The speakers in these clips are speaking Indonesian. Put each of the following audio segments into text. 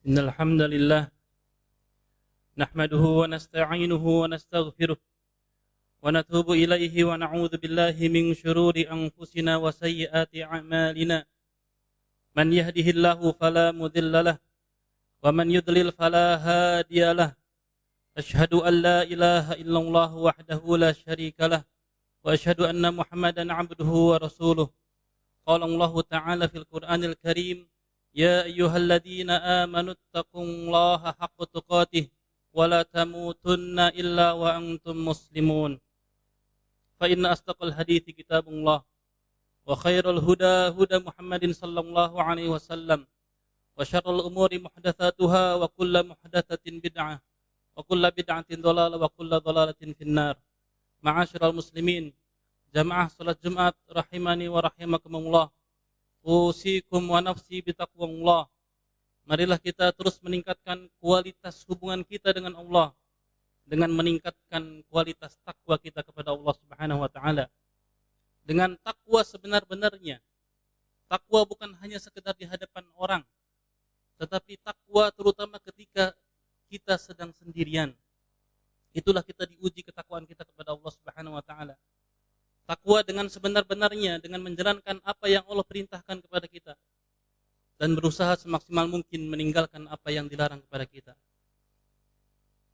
إن الحمد لله نحمده ونستعينه ونستغفره ونتوب إليه ونعوذ بالله من شرور أنفسنا وسيئات أعمالنا من يهده الله فلا مضل له ومن يضلل فلا هادي له أشهد أن لا إله إلا الله وحده لا شريك له وأشهد أن محمدا عبده ورسوله قال الله تعالى في القرآن الكريم يا أيها الذين آمنوا اتقوا الله حق تقاته ولا تموتن إلا وأنتم مسلمون فإن أصدق الحديث كتاب الله وخير الهدى هدى محمد صلى الله عليه وسلم وشر الأمور محدثاتها وكل محدثة بدعة وكل بدعة ضلالة وكل ضلالة في النار. Ma'asyiral muslimin, jamaah salat Jumat rahimani wa rahimakumullah. Usikum wa nafsi bitaqwallah. Marilah kita terus meningkatkan kualitas hubungan kita dengan Allah dengan meningkatkan kualitas takwa kita kepada Allah Subhanahu wa taala. Dengan takwa sebenar-benarnya. Takwa bukan hanya sekedar di hadapan orang, tetapi takwa terutama ketika kita sedang sendirian. Itulah kita diuji ketakwaan kita kepada Allah Subhanahu wa taala. Takwa dengan sebenar-benarnya, dengan menjalankan apa yang Allah perintahkan kepada kita dan berusaha semaksimal mungkin meninggalkan apa yang dilarang kepada kita.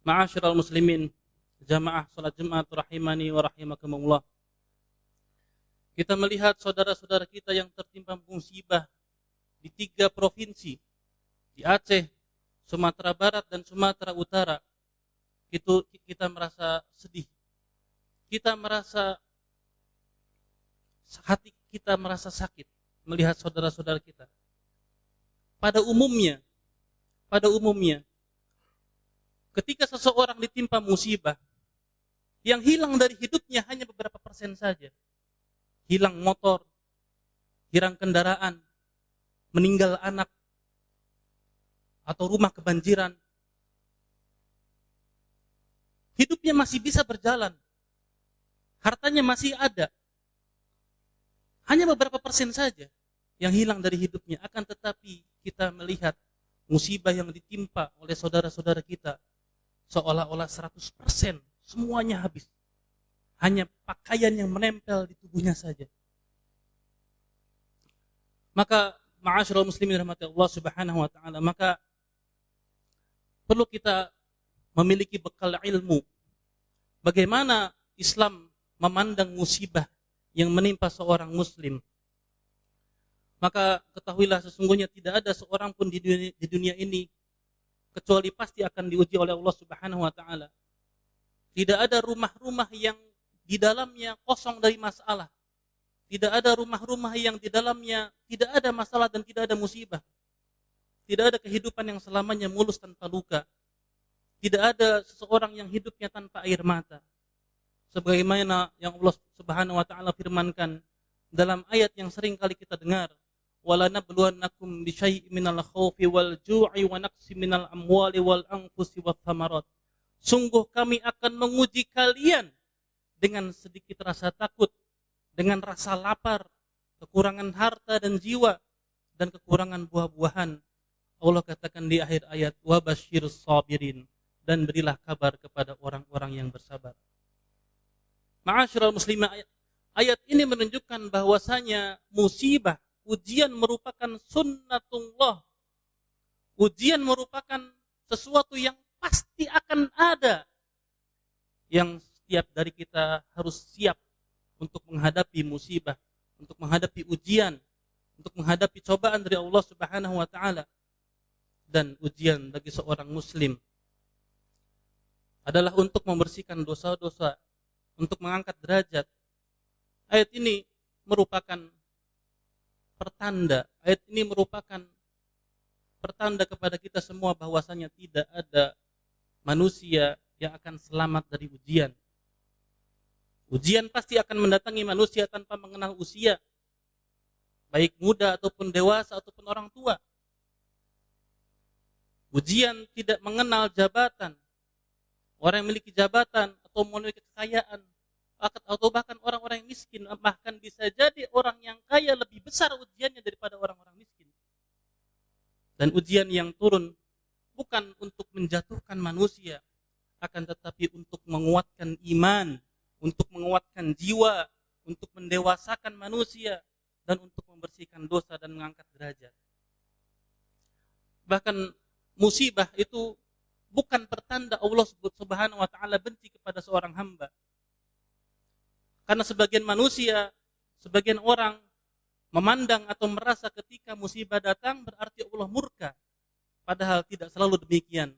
Ma'asyiral muslimin, jamaah salat Jumat rahimani wa rahimakumullah. Kita melihat saudara-saudara kita yang tertimpa musibah di 3 provinsi, di Aceh, Sumatera Barat dan Sumatera Utara. Itu kita merasa sedih. Kita merasa hati kita merasa sakit melihat saudara-saudara kita. Pada umumnya ketika seseorang ditimpa musibah, yang hilang dari hidupnya hanya beberapa persen saja. Hilang motor, hilang kendaraan, meninggal anak, atau rumah kebanjiran. Hidupnya masih bisa berjalan, hartanya masih ada. Hanya beberapa persen saja yang hilang dari hidupnya. Akan tetapi kita melihat musibah yang ditimpa oleh saudara-saudara kita seolah-olah 100% semuanya habis. Hanya pakaian yang menempel di tubuhnya saja. Maka ma'asyiral muslimin rahmati Allah Subhanahu wa taala, maka perlu kita memiliki bekal ilmu. Bagaimana Islam memandang musibah yang menimpa seorang muslim. Maka ketahuilah sesungguhnya tidak ada seorang pun di dunia ini kecuali pasti akan diuji oleh Allah Subhanahu wa taala. Tidak ada rumah-rumah yang di dalamnya kosong dari masalah. Tidak ada rumah-rumah yang di dalamnya tidak ada masalah dan tidak ada musibah. Tidak ada kehidupan yang selamanya mulus tanpa luka. Tidak ada seseorang yang hidupnya tanpa air mata. Sebagaimana yang Allah Subhanahu wa taala firmankan dalam ayat yang sering kali kita dengar, wala nabluwannakum bisyai'in minal khaufi wal ju'i wa naqsin minal amwali wal anfusi wath thamarat. Sungguh kami akan menguji kalian dengan sedikit rasa takut, dengan rasa lapar, kekurangan harta dan jiwa, dan kekurangan buah-buahan. Allah katakan di akhir ayat, wa basyirus sabirin, dan berilah kabar kepada orang-orang yang bersabar. Ma'asyiral muslimin, ayat ini menunjukkan bahwasanya musibah, ujian merupakan sunnatullah. Ujian merupakan sesuatu yang pasti akan ada, yang setiap dari kita harus siap untuk menghadapi musibah, untuk menghadapi ujian, untuk menghadapi cobaan dari Allah Subhanahu wa taala. Dan ujian bagi seorang muslim adalah untuk membersihkan dosa-dosa, untuk mengangkat derajat. Ayat ini merupakan pertanda, kepada kita semua bahwasanya tidak ada manusia yang akan selamat dari ujian. Ujian pasti akan mendatangi manusia tanpa mengenal usia, baik muda ataupun dewasa ataupun orang tua. Ujian tidak mengenal jabatan. Orang yang memiliki jabatan atau memiliki kekayaan atau bahkan orang-orang yang miskin, bahkan bisa jadi orang yang kaya lebih besar ujiannya daripada orang-orang miskin. Dan ujian yang turun bukan untuk menjatuhkan manusia, akan tetapi untuk menguatkan iman, untuk menguatkan jiwa, untuk mendewasakan manusia, dan untuk membersihkan dosa dan mengangkat derajat. Bahkan musibah itu bukan pertanda Allah Subhanahu wa taala benci kepada seorang hamba. Karena sebagian manusia, sebagian orang memandang atau merasa ketika musibah datang berarti Allah murka. Padahal tidak selalu demikian.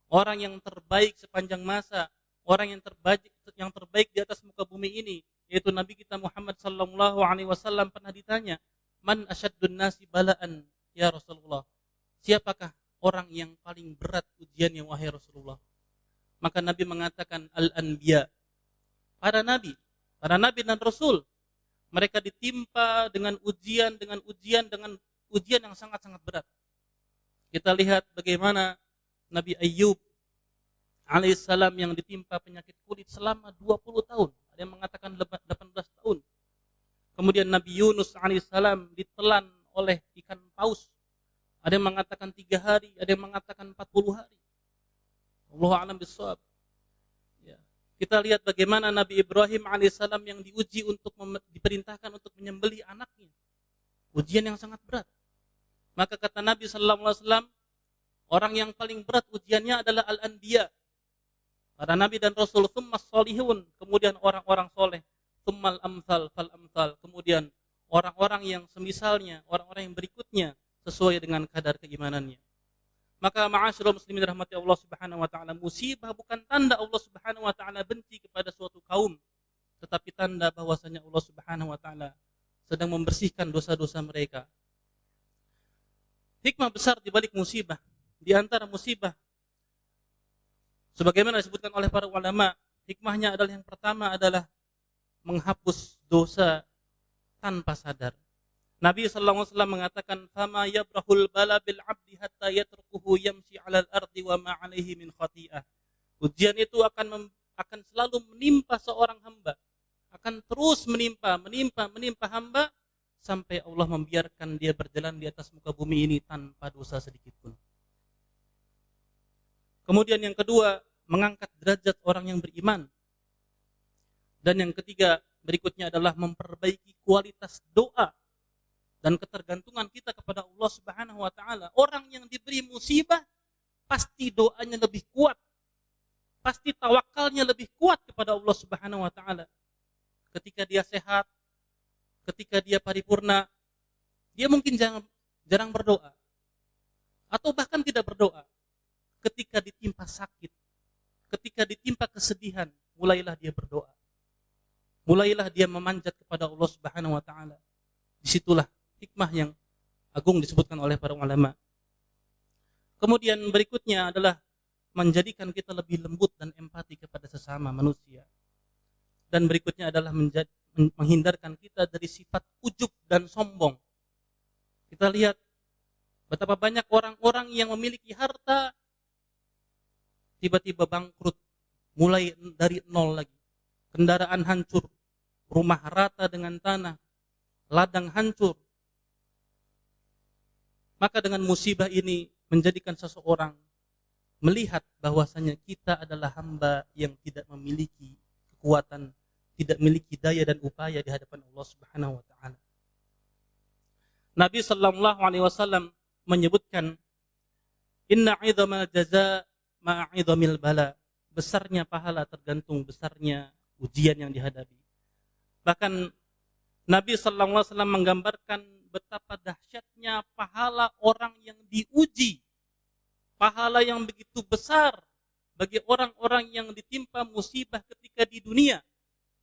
Orang yang terbaik sepanjang masa, orang yang terbaik di atas muka bumi ini, yaitu Nabi kita Muhammad sallallahu alaihi wasallam pernah ditanya, "Man asyaddun nasi bala'an ya Rasulullah?" Siapakah orang yang paling berat ujiannya wahai Rasulullah? Maka Nabi mengatakan al-anbiya. Para nabi dan rasul, mereka ditimpa dengan ujian yang sangat-sangat berat. Kita lihat bagaimana Nabi Ayyub alaihissalam yang ditimpa penyakit kulit selama 20 tahun. Ada yang mengatakan 18 tahun. Kemudian Nabi Yunus alaihissalam ditelan oleh ikan paus. Ada yang mengatakan 3 hari, ada yang mengatakan 40 hari. Allahu a'lam bishawab. Ya. Kita lihat bagaimana Nabi Ibrahim alaihissalam yang diperintahkan untuk menyembelih anaknya. Ujian yang sangat berat. Maka kata Nabi sallallahu alaihi wasallam, orang yang paling berat ujiannya adalah al-anbiya. Para nabi dan rasul, tsummas sholihun, kemudian orang-orang soleh, tsummal amsal fal amsal, kemudian orang-orang yang semisalnya, orang-orang yang berikutnya sesuai dengan kadar keimanannya. Maka ma'asyiral muslimin rahmati Allah Subhanahu wa taala, musibah bukan tanda Allah Subhanahu wa taala benci kepada suatu kaum, tetapi tanda bahwasanya Allah Subhanahu wa taala sedang membersihkan dosa-dosa mereka. Hikmah besar di balik musibah, di antara musibah sebagaimana disebutkan oleh para ulama, hikmahnya adalah yang pertama adalah menghapus dosa tanpa sadar. Nabi sallallahu alaihi wasallam mengatakan, "Fama yabrahul bala bil 'abdi hatta yatrukuhu yamshi 'alal ardi wa ma 'alaihi min khati'ah." Ujian itu akan selalu menimpa seorang hamba. Akan terus menimpa hamba sampai Allah membiarkan dia berjalan di atas muka bumi ini tanpa dosa sedikit pun. Kemudian yang kedua, mengangkat derajat orang yang beriman. Dan yang ketiga, berikutnya adalah memperbaiki kualitas doa dan ketergantungan kita kepada Allah Subhanahu wa taala. Orang yang diberi musibah pasti doanya lebih kuat. Pasti tawakalnya lebih kuat kepada Allah Subhanahu wa taala. Ketika dia sehat, ketika dia paripurna, dia mungkin jarang berdoa. Atau bahkan tidak berdoa. Ketika ditimpa sakit, ketika ditimpa kesedihan, mulailah dia berdoa. Mulailah dia memanjat kepada Allah Subhanahu wa taala. Disitulah hikmah yang agung disebutkan oleh para ulama. Kemudian berikutnya adalah menjadikan kita lebih lembut dan empati kepada sesama manusia. Dan berikutnya adalah menghindarkan kita dari sifat ujub dan sombong. Kita lihat betapa banyak orang-orang yang memiliki harta tiba-tiba bangkrut, mulai dari nol lagi. Kendaraan hancur, rumah rata dengan tanah, ladang hancur. Maka dengan musibah ini menjadikan seseorang melihat bahwasanya kita adalah hamba yang tidak memiliki kekuatan, tidak memiliki daya dan upaya di hadapan Allah Subhanahu wa taala. Nabi sallallahu alaihi wasallam menyebutkan, "Inna 'idhamal jazaa ma'a 'idhamil bala." Besarnya pahala tergantung besarnya ujian yang dihadapi. Bahkan Nabi sallallahu alaihi wasallam menggambarkan betapa dahsyatnya pahala orang yang diuji. Pahala yang begitu besar bagi orang-orang yang ditimpa musibah ketika di dunia.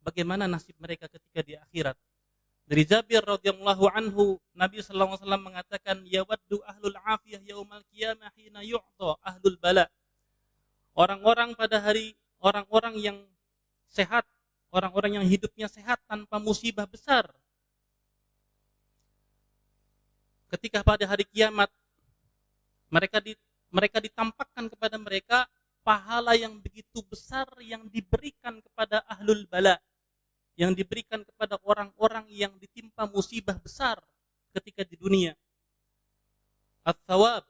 Bagaimana nasib mereka ketika di akhirat? Dari Jabir radhiyallahu anhu, Nabi sallallahu alaihi wasallam mengatakan, "Yawaddu ahlul afiyah yaumal qiyamah hina yu'ta ahlul bala." Orang-orang yang sehat, orang-orang yang hidupnya sehat tanpa musibah besar. Ketika pada hari kiamat mereka ditampakkan kepada mereka pahala yang begitu besar yang diberikan kepada ahlul bala, yang diberikan kepada orang-orang yang ditimpa musibah besar ketika di dunia. Ats-tsawab,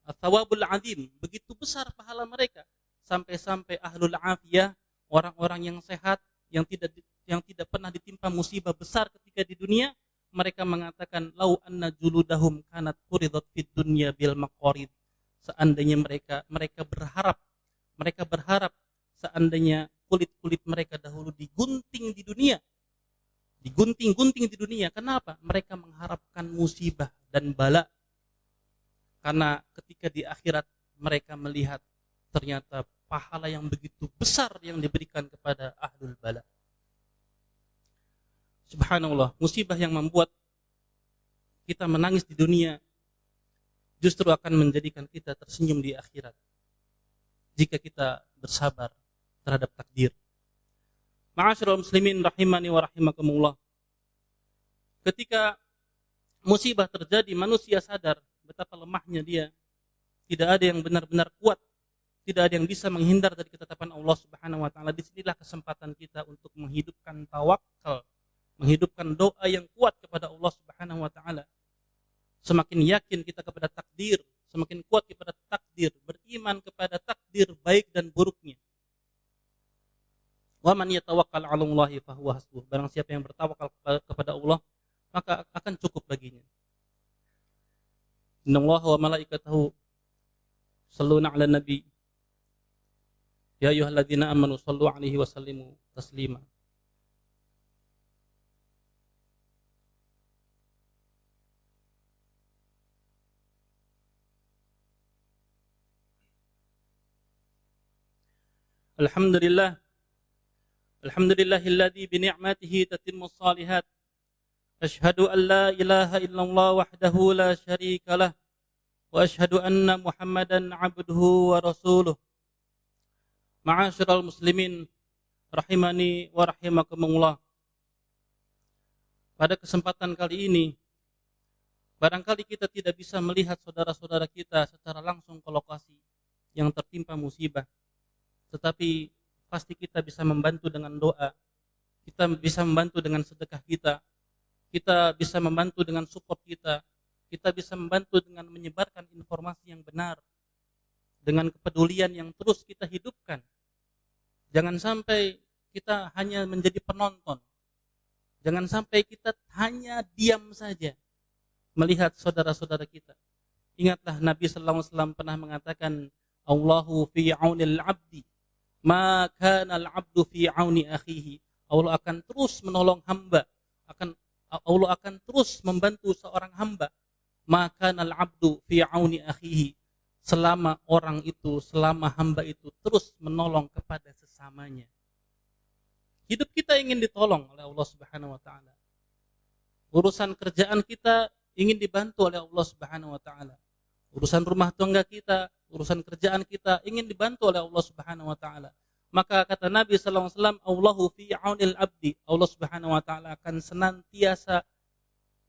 Athawabul azim, begitu besar pahala mereka. Sampai-sampai ahlul afiyah, orang-orang yang sehat, yang tidak pernah ditimpa musibah besar ketika di dunia, mereka mengatakan lau anna juludahum kanat furidat fid dunya bil maqarid. Seandainya mereka berharap seandainya kulit-kulit mereka dahulu digunting di dunia, digunting-gunting di dunia. Kenapa? Mereka mengharapkan musibah dan bala. Karena ketika di akhirat mereka melihat ternyata pahala yang begitu besar yang diberikan kepada ahlul bala. Subhanallah, musibah yang membuat kita menangis di dunia justru akan menjadikan kita tersenyum di akhirat jika kita bersabar terhadap takdir. Ma'asyiral muslimin rahimani wa rahimakumullah. Ketika musibah terjadi, manusia sadar betapa lemahnya dia. Tidak ada yang benar-benar kuat, tidak ada yang bisa menghindar dari ketetapan Allah Subhanahu wa taala. Disinilah kesempatan kita untuk menghidupkan tawakal, menghidupkan doa yang kuat kepada Allah Subhanahu wa taala. Semakin yakin kita kepada takdir, semakin kuat kepada takdir, beriman kepada takdir baik dan buruknya. Wa man yatawakkal 'alallahi fahuwa hasbuh. Barang siapa yang bertawakal kepada Allah, maka akan cukup baginya. Innallaha wa malaikatahu shalluna 'alan nabi. Ya ayyuhalladzina amanu shallu 'alaihi wa sallimu taslima. Alhamdulillah. Alhamdulillahilladzi bi ni'matihi tatimmus shalihat. Asyhadu an la ilaha illallah wahdahu la syarika lah. Wa asyhadu anna Muhammadan 'abduhu wa rasuluh. Ma'asyiral muslimin rahimani wa rahimakumullah. Pada kesempatan kali ini, barangkali kita tidak bisa melihat saudara-saudara kita secara langsung ke lokasi yang tertimpa musibah. Tetapi pasti kita bisa membantu dengan doa, kita bisa membantu dengan sedekah kita bisa membantu dengan support kita bisa membantu dengan menyebarkan informasi yang benar, dengan kepedulian yang terus kita hidupkan. Jangan sampai kita hanya menjadi penonton, jangan sampai kita hanya diam saja melihat saudara-saudara kita. Ingatlah Nabi sallallahu alaihi wasallam pernah mengatakan, Allahu fi aunil abdi maka al-'abdu fi 'auni akhihi. Allah akan terus menolong hamba, Allah akan terus membantu seorang hamba. Maka al-'abdu fi 'auni akhihi, selama hamba itu terus menolong kepada sesamanya. Hidup kita ingin ditolong oleh Allah Subhanahu wa taala. Urusan kerjaan kita ingin dibantu oleh Allah Subhanahu wa taala. Urusan rumah tangga kita, urusan kerjaan kita ingin dibantu oleh Allah Subhanahu wa taala. Maka kata Nabi sallallahu alaihi wasallam, Allahu fi aunil abdi. Allah Subhanahu wa taala akan senantiasa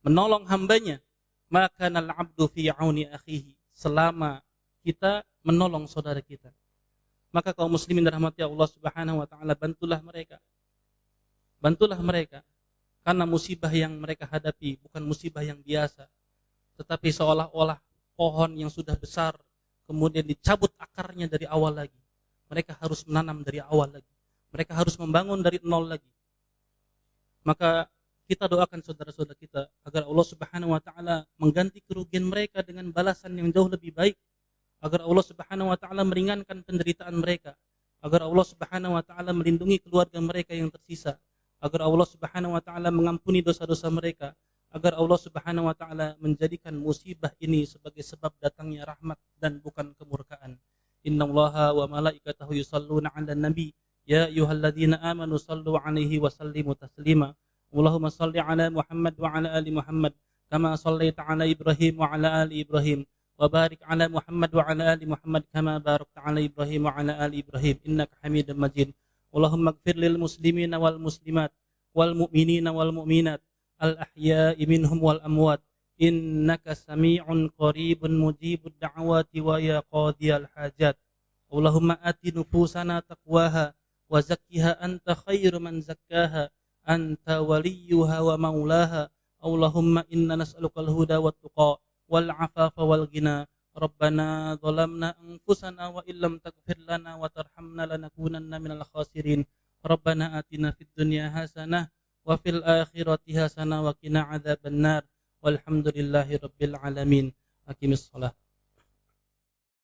menolong hambanya. Maka nal abdu fi auni akhihi, selama kita menolong saudara kita. Maka kaum muslimin dirahmati Allah Subhanahu wa taala, bantulah mereka. Bantulah mereka. Karena musibah yang mereka hadapi bukan musibah yang biasa, tetapi seolah-olah pohon yang sudah besar kemudian dicabut akarnya dari awal lagi. Mereka harus menanam dari awal lagi. Mereka harus membangun dari nol lagi. Maka kita doakan saudara-saudara kita agar Allah Subhanahu wa taala mengganti kerugian mereka dengan balasan yang jauh lebih baik. Agar Allah Subhanahu wa taala meringankan penderitaan mereka. Agar Allah Subhanahu wa taala melindungi keluarga mereka yang tersisa. Agar Allah Subhanahu wa taala mengampuni dosa-dosa mereka. Agar Allah Subhanahu wa taala menjadikan musibah ini sebagai sebab datangnya rahmat dan bukan kemurkaan. Innallaha wa malaikatahu yusholluna 'alan nabi ya ayyuhalladzina amanu shallu 'alaihi wa sallimu taslima. Allahumma shalli 'ala Muhammad wa 'ala ali Muhammad kama shallaita 'ala Ibrahim wa 'ala ali Ibrahim wa barik 'ala Muhammad wa 'ala ali Muhammad kama barakta 'ala Ibrahim wa 'ala ali Ibrahim innaka Hamidum Majid. Allahumma ighfir lil muslimina wal muslimat wal mu'minina wal mu'minat al-ahya'i minhum wal amwat innaka sami'un qaribun mujibud da'wati wa ya qadiyal hajat. Allahumma ati nufusana taqwaha wa zakkiha anta khairu man zakkaha anta waliyuha wa maulaha. Allahumma inna nas'alukal huda wat tuqa wal afafa wal ghina. Rabbana zalamna anfusana wa illam taghfir lana wa tarhamna lanakunanna minal khasirin. Rabbana atina fid dunya hasanah wa fil akhirati hasanah wa qina adzabannar. Walhamdulillahi rabbil alamin. Aqimissalah.